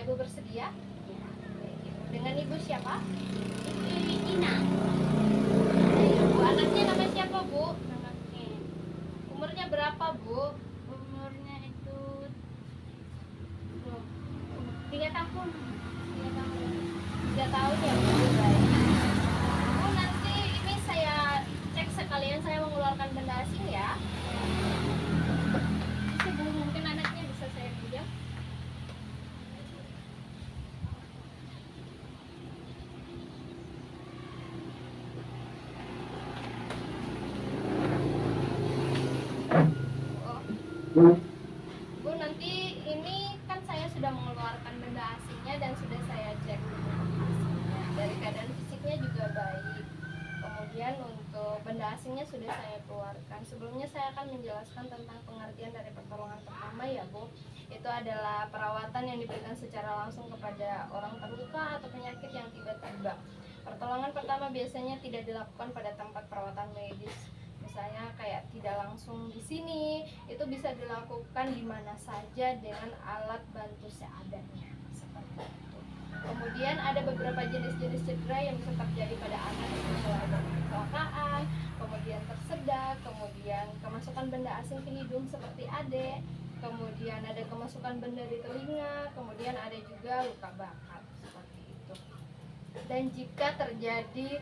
Ibu bersedia? Ya. Dengan Ibu siapa? Ibu Ina. Bu, anaknya namanya siapa, Bu? Nama Ken. Umurnya berapa, Bu? Umurnya itu 3 tahun. 3 tahun. 3 tahun ya, Bu. Baik. Bu, nanti ini saya cek sekalian saya mengeluarkan benda asing ya. Bisa, Bu, mungkin anaknya bisa saya pinjam. Oh. Bu, nanti ini kan saya sudah mengeluarkan benda asingnya dan sudah saya cek hasilnya. Dari keadaan fisiknya juga baik. Kemudian untuk benda asingnya sudah saya keluarkan. Sebelumnya saya akan menjelaskan tentang pengertian dari pertolongan pertama ya, Bu. Itu adalah perawatan yang diberikan secara langsung kepada orang terluka atau penyakit yang tiba-tiba. Pertolongan pertama biasanya tidak dilakukan pada tempat perawatan medis. Misalnya kayak tidak langsung di sini, itu bisa dilakukan di mana saja dengan alat bantu seadanya, seperti itu. Kemudian ada beberapa jenis-jenis cedera yang bisa terjadi pada anak, mulai dari kecelakaan, kemudian tersedak, kemudian kemasukan benda asing ke hidung seperti ade, kemudian ada kemasukan benda di telinga, kemudian ada juga luka bakar seperti itu. Dan jika terjadi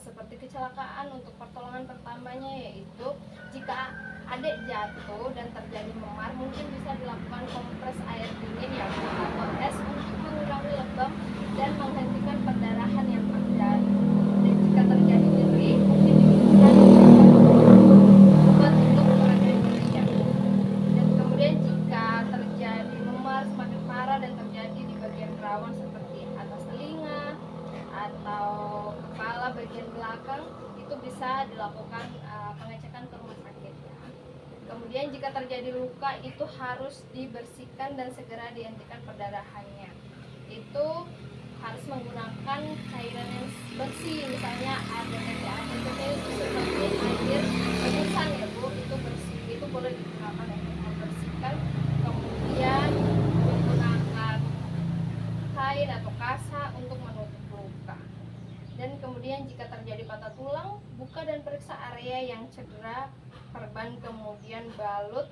seperti kecelakaan, untuk pertolongan pertamanya yaitu jika adik jatuh dan terjadi memar, mungkin bisa dilakukan kompres air dingin ya, atau es untuk mengurangi lebam dan menghentikan perdarahan yang terjadi. Dan jika terjadi nyeri, mungkin dibutuhkan obat untuk meredakan nyerinya. Dan kemudian jika terjadi memar semakin parah dan terjadi di bagian rawan seperti atas telinga atau kepala bagian belakang, itu bisa dilakukan pengecekan ke rumah sakit ya. Kemudian jika terjadi luka, itu harus dibersihkan dan segera dihentikan perdarahannya. Itu harus menggunakan cairan yang bersih, misalnya ada seperti air rebusan ya, Bu, itu bersih, itu boleh digunakan untuk membersihkan. Kemudian menggunakan kain atau kasa untuk menutup luka. Dan kemudian jika terjadi patah tulang, buka dan periksa area yang cedera, perban, kemudian balut,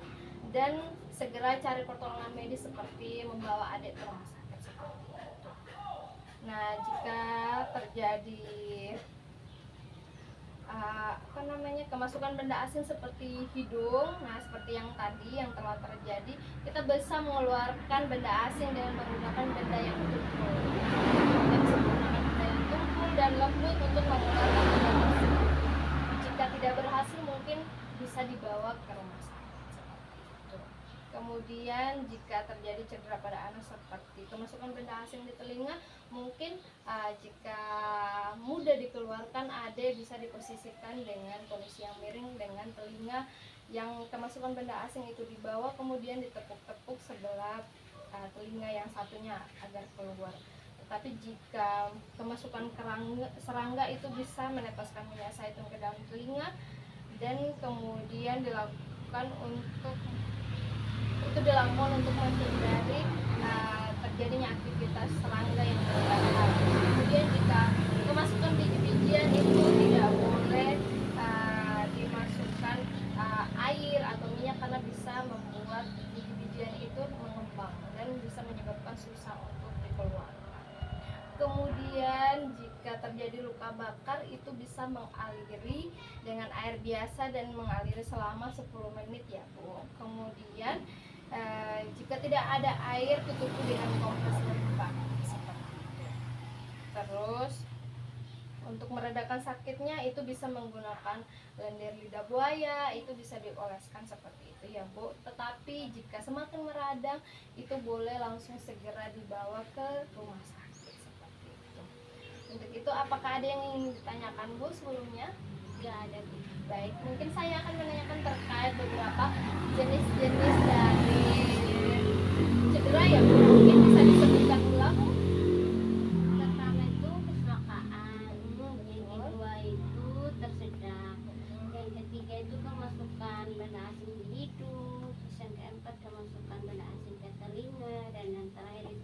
dan segera cari pertolongan medis seperti membawa adik ke rumah sakit seperti itu. Nah, jika terjadi kemasukan benda asing seperti hidung, nah seperti yang tadi yang telah terjadi, kita bisa mengeluarkan benda asing dengan menggunakan benda yang tumpul. Kita bisa menggunakan benda yang tumpul dan lembut untuk mengeluarkan benda tersebut. Jika tidak berhasil, mungkin bisa dibawa ke rumah sakit seperti itu. Kemudian jika terjadi cedera pada anak seperti kemasukan benda asing di telinga, mungkin jika mudah dikeluarkan, ade bisa diposisikan dengan posisi yang miring dengan telinga yang kemasukan benda asing itu dibawa, kemudian ditepuk-tepuk sebelah telinga yang satunya agar keluar. Tetapi jika kemasukan serangga itu bisa meneteskan minyak zaitun ke dalam telinga, dan kemudian dilakukan untuk menghindari terjadinya aktivitas serangga yang berbahaya. Kemudian jika kemasukan biji-bijian itu tidak boleh dimasukkan air atau minyak, karena bisa membuat biji-bijian itu mengembang dan bisa menyebabkan susah untuk dikeluarkan. Kemudian jika terjadi luka bakar, itu bisa mengaliri dengan air biasa dan mengaliri selama 10 menit ya, Bu. Kemudian jika tidak ada air, tutupi dengan kompres lembab seperti itu. Terus untuk meredakan sakitnya itu bisa menggunakan lendir lidah buaya, itu bisa dioleskan seperti itu ya, Bu. Tetapi jika semakin meradang, itu boleh langsung segera dibawa ke rumah sakit seperti itu. Untuk itu apakah ada yang ingin ditanyakan, Bu, sebelumnya? Gak ada, Bu. Baik, mungkin saya akan menanyakan terkait beberapa jenis-jenis dari cedera ya, Bu. Mungkin bisa disebutkan ulang. Pertama itu kecelakaan, yang kedua itu tersedak, yang ketiga itu kemasukan benda asing di hidung, terus yang keempat kemasukan benda asing ke telinga, dan yang terakhir itu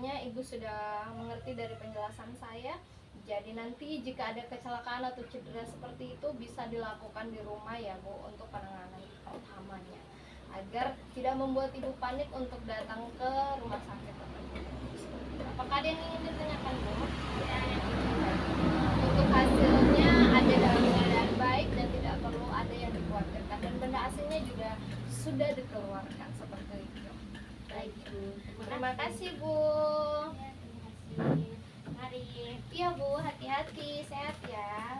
rasanya Ibu sudah mengerti dari penjelasan saya. Jadi nanti jika ada kecelakaan atau cedera seperti itu bisa dilakukan di rumah ya Bu, untuk penanganan utamanya, agar tidak membuat Ibu panik untuk datang ke rumah sakit tertentu. Apakah ada yang ingin ditanyakan Bu? Untuk hasilnya ada dalam keadaan baik dan tidak perlu ada yang dikhawatirkan, dan benda asingnya juga sudah dikeluarkan seperti itu. Baik Bu. Terima kasih Bu. Ya, terima kasih. Mari. Iya Bu, hati-hati, sehat ya.